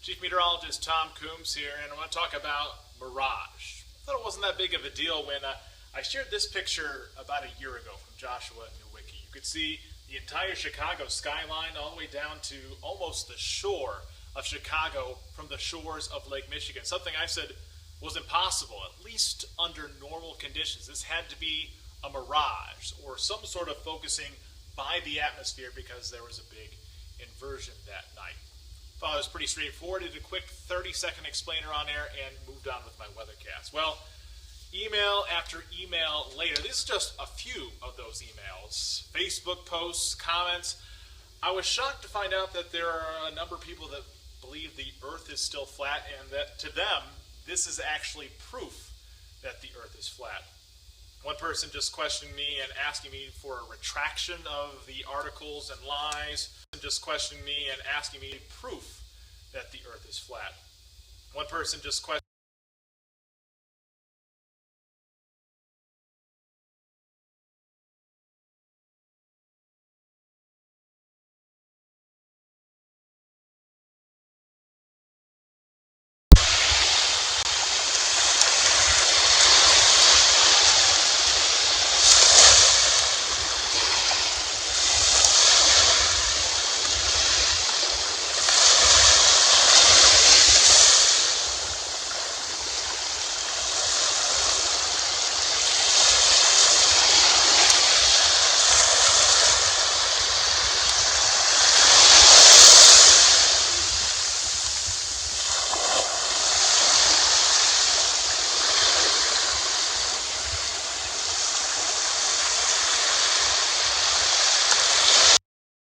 Chief Meteorologist Tom Coones here, and I want to talk about Mirage. I thought it wasn't that big of a deal when I shared this picture about a year ago from Joshua Nowicki. You could see the entire Chicago skyline all the way down to almost the shore of Chicago from the shores of Lake Michigan. Something I said was impossible, at least under normal conditions. This had to be a mirage or some sort of focusing by the atmosphere because there was a big inversion that night. Thought it was pretty straightforward. Did a quick 30-second explainer on air and moved on with my weathercast. Well, email after email later, this is just a few of those emails, Facebook posts, comments. I was shocked to find out that there are a number of people that believe the Earth is still flat and that to them, this is actually proof that the Earth is flat. One person just questioned me and asking me for a retraction of the articles and lies. Just questioned me and asking me proof that the Earth is flat. One person just questioned